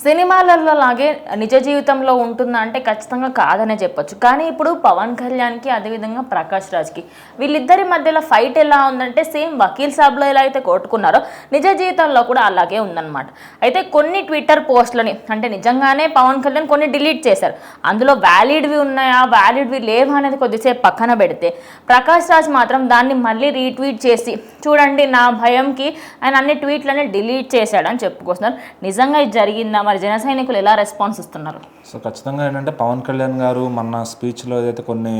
సినిమాలలో లాగే నిజ జీవితంలో ఉంటుందా అంటే ఖచ్చితంగా కాదనే చెప్పొచ్చు. కానీ ఇప్పుడు పవన్ కళ్యాణ్‌కి అదేవిధంగా ప్రకాష్ రాజ్‌కి వీళ్ళిద్దరి మధ్యలో ఫైట్ ఎలా ఉందంటే సేమ్ వకీల్ సాబ్‌లో ఎలా అయితే కొట్టుకున్నారో నిజ జీవితంలో కూడా అలాగే ఉందన్నమాట. అయితే కొన్ని ట్విట్టర్ పోస్ట్‌లని అంటే నిజంగానే పవన్ కళ్యాణ్ కొన్ని డిలీట్ చేశారు. అందులో వ్యాలిడ్‌వి ఉన్నాయా, వ్యాలిడ్‌వి లేవా అనేది కొద్దిసేపు పక్కన పెడితే ప్రకాష్ రాజ్ మాత్రం దాన్ని మళ్ళీ రీట్వీట్ చేసి చూడండి నా భయంకి ఆయన అన్ని ట్వీట్లని డిలీట్ చేశాడని చెప్పుకొస్తున్నారు. నిజంగా ఇది జరిగిందా? మరి జన సైనికులు ఎలా రెస్పాన్స్ ఇస్తున్నారు? సో ఖచ్చితంగా ఏంటంటే పవన్ కళ్యాణ్ గారు మన స్పీచ్లో ఏదైతే కొన్ని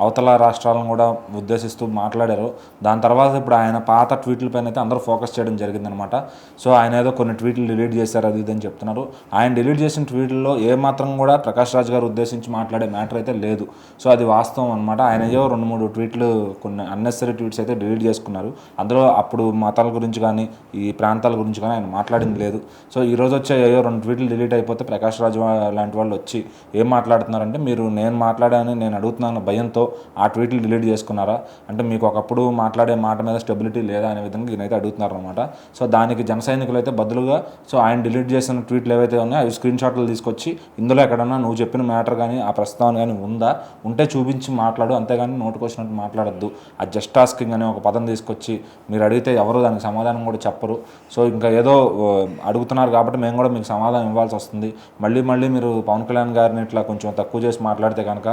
అవతల రాష్ట్రాలను కూడా ఉద్దేశిస్తూ మాట్లాడారో దాని తర్వాత ఇప్పుడు ఆయన పాత ట్వీట్లపైన అయితే అందరూ ఫోకస్ చేయడం జరిగిందనమాట. సో ఆయన ఏదో కొన్ని ట్వీట్లు డిలీట్ చేశారు అది ఇదని చెప్తున్నారు. ఆయన డిలీట్ చేసిన ట్వీట్లలో ఏమాత్రం కూడా ప్రకాష్ రాజ్ గారు ఉద్దేశించి మాట్లాడే మ్యాటర్ అయితే లేదు. సో అది వాస్తవం అనమాట. ఆయన ఏదో 2-3 ట్వీట్లు కొన్ని అన్నెసరీ ట్వీట్స్ అయితే డిలీట్ చేసుకున్నారు. అందులో అప్పుడు మతాల గురించి కానీ ఈ ప్రాంతాల గురించి కానీ ఆయన మాట్లాడింది లేదు. సో ఈరోజు వచ్చే ఏదో 2 ట్వీట్లు డిలీట్ అయిపోతే ప్రకాష్ రాజ్ లాంటి వాళ్ళు వచ్చి ఏం మాట్లాడుతున్నారంటే మీరు నేను మాట్లాడానని నేను అడుగుతున్నాను భయంతో ఆ ట్వీట్లు డిలీట్ చేసుకున్నారా అంటే మీకు ఒకప్పుడు మాట్లాడే మాట మీద స్టెబిలిటీ లేదా అనే విధంగా ఈయనైతే అడుగుతున్నారు అనమాట. సో దానికి జన సైనికులు అయితే బదులుగా సో ఆయన డిలీట్ చేసిన ట్వీట్లు ఏవైతే ఉన్నాయో అవి స్క్రీన్ షాట్లు తీసుకొచ్చి ఇందులో ఎక్కడన్నా నువ్వు చెప్పిన మ్యాటర్ కానీ ఆ ప్రస్తావన కానీ ఉందా ఉంటే చూపించి మాట్లాడు, అంతేగాని నోటుకు వచ్చినట్టు మాట్లాడద్దు. ఆ జస్ట్ ఆస్కింగ్ అనే ఒక పదం తీసుకొచ్చి మీరు అడిగితే ఎవరు దానికి సమాధానం కూడా చెప్పరు. సో ఇంకా ఏదో అడుగుతున్నారు కాబట్టి మేము కూడా మీకు సమాధానం ఇవ్వాల్సి వస్తుంది. మళ్ళీ మీరు పవన్ కళ్యాణ్ గారిని ఇట్లా కొంచెం తక్కువ చేసి మాట్లాడితే కనుక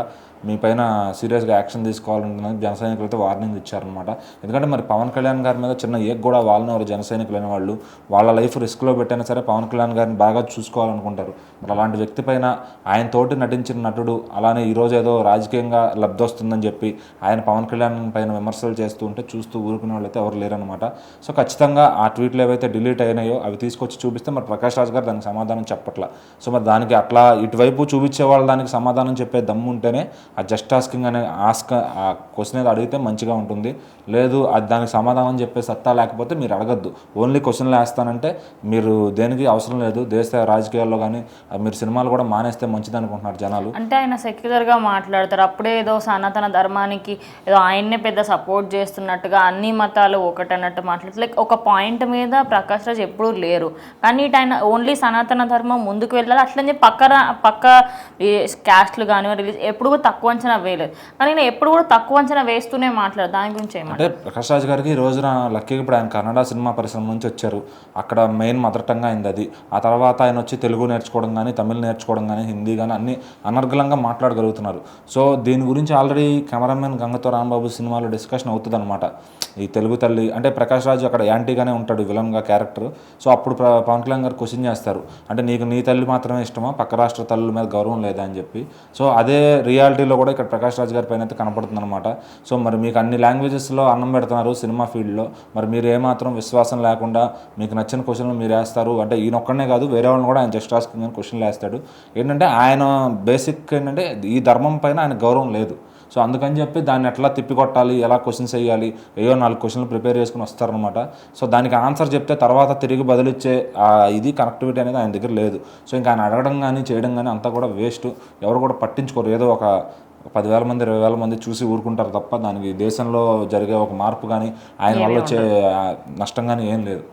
మీ పైన సీరియస్గా యాక్షన్ తీసుకోవాలంటున్నది జన సైనికులు అయితే వార్నింగ్ ఇచ్చారనమాట. ఎందుకంటే మరి పవన్ కళ్యాణ్ గారి మీద చిన్న ఏక్ కూడా వాళ్ళని జన సైనికులు అనే వాళ్ళు వాళ్ళ లైఫ్ రిస్క్లో పెట్టైనా సరే పవన్ కళ్యాణ్ గారిని బాగా చూసుకోవాలనుకుంటారు. మరి అలాంటి వ్యక్తి పైన ఆయన తోటి నటించిన నటుడు అలానే ఈరోజు ఏదో రాజకీయంగా లబ్ధి వస్తుందని చెప్పి ఆయన పవన్ కళ్యాణ్ పైన విమర్శలు చేస్తూ ఉంటే చూస్తూ ఊరుకునే వాళ్ళు అయితే ఎవరు లేరనమాట. సో ఖచ్చితంగా ఆ ట్వీట్లు ఏవైతే డిలీట్ అయినాయో అవి తీసుకొచ్చి చూపిస్తే మరి ప్రకాష్ రాజ్ గారు దానికి సమాధానం చెప్పట్ల. సో మరి దానికి అట్లా ఇటువైపు చూపించే వాళ్ళు దానికి సమాధానం చెప్పే దమ్ము ఉంటేనే ఆ జస్ట్ ఆస్కింగ్ అనే ఆ క్వశ్చన్ ఏదో అడిగితే మంచిగా ఉంటుంది. లేదు అది దానికి సమాధానం చెప్పే సత్తా లేకపోతే మీరు అడగద్దు. ఓన్లీ క్వశ్చన్లు వేస్తానంటే మీరు దేనికి అవసరం లేదు. దేశ రాజకీయాల్లో కానీ మీరు సినిమాలు కూడా మానేస్తే మంచిది అనుకుంటున్నారు జనాలు. అంటే ఆయన సెక్యులర్గా మాట్లాడతారు. అప్పుడే ఏదో సనాతన ధర్మానికి ఏదో ఆయన్నే పెద్ద సపోర్ట్ చేస్తున్నట్టుగా అన్ని మతాలు ఒకటన్నట్టు మాట్లాడుతారు. లైక్ ఒక పాయింట్ మీద ప్రకాష్ రాజ్ ఎప్పుడూ లేరు. కానీ ఆయన ఓన్లీ సనాతన ధర్మం ముందుకు వెళ్ళాలి అట్లని పక్క క్యాస్ట్లు కానీ రిలీజ్ ఎప్పుడు కూడా తక్కువ అంచనా వేయలేదు. కానీ నేను ఎప్పుడు కూడా తక్కువ అంచనా వేస్తూనే మాట్లాడు. దాని గురించి అంటే ప్రకాష్ రాజ్ గారికి ఈ రోజున లక్కీగా ఇప్పుడు ఆయన కన్నడ సినిమా పరిశ్రమ నుంచి వచ్చారు. అక్కడ మెయిన్ మదర్ టంగ్ అయింది అది. ఆ తర్వాత ఆయన వచ్చి తెలుగు నేర్చుకోవడం కానీ తమిళ్ నేర్చుకోవడం కానీ హిందీ కానీ అన్ని అనర్గళంగా మాట్లాడగలుగుతున్నారు. సో దీని గురించి ఆల్రెడీ కెమెరామెన్ గంగతో రాంబాబు సినిమాలో డిస్కషన్ అవుతుంది అనమాట. ఈ తెలుగు తల్లి అంటే ప్రకాష్ రాజ్ అక్కడ యాంటీగానే ఉంటాడు విలన్గా క్యారెక్టర్. సో అప్పుడు పవన్ కళ్యాణ్ గారు క్వశ్చన్ చేస్తారు అంటే నీకు నీ తల్లి మాత్రమే ఇష్టమా పక్క రాష్ట్ర తల్లుల మీద గౌరవం లేదా అని చెప్పి. సో అదే రియాలిటీలో కూడా ఇక్కడ ప్రకాష్ రాజ్ గారి పైన అయితే కనపడుతుంది అనమాట. సో మరి మీకు అన్ని లాంగ్వేజెస్లో అన్నం పెడుతున్నారు సినిమా ఫీల్డ్లో, మరి మీరు ఏమాత్రం విశ్వాసం లేకుండా మీకు నచ్చిన క్వశ్చన్లు మీరు వేస్తారు అంటే ఈయన ఒక్కడనే కాదు వేరే వాళ్ళని కూడా ఆయన జస్ట్ ఆస్కింగ్ అని క్వశ్చన్లు వేస్తాడు. ఏంటంటే ఆయన బేసిక్ ఏంటంటే ఈ ధర్మం పైన ఆయన గౌరవం లేదు. సో అందుకని చెప్పి దాన్ని ఎట్లా తిప్పికొట్టాలి ఎలా క్వశ్చన్స్ వేయాలి ఏయో 4 క్వశ్చన్లు ప్రిపేర్ చేసుకుని వస్తారనమాట. సో దానికి ఆన్సర్ చెప్తే తర్వాత తిరిగి బదులిచ్చే ఇది కనెక్టివిటీ అనేది ఆయన దగ్గర లేదు. సో ఇంకా ఆయన అడగడం కానీ చేయడం కానీ అంతా కూడా వేస్ట్. ఎవరు కూడా పట్టించుకోరు. ఏదో ఒక 10,000 మంది 20,000 మంది చూసి ఊరుకుంటారు తప్ప దానికి దేశంలో జరిగే ఒక మార్పు కానీ ఆయన వల్ల వచ్చే నష్టం కానీ ఏం లేదు.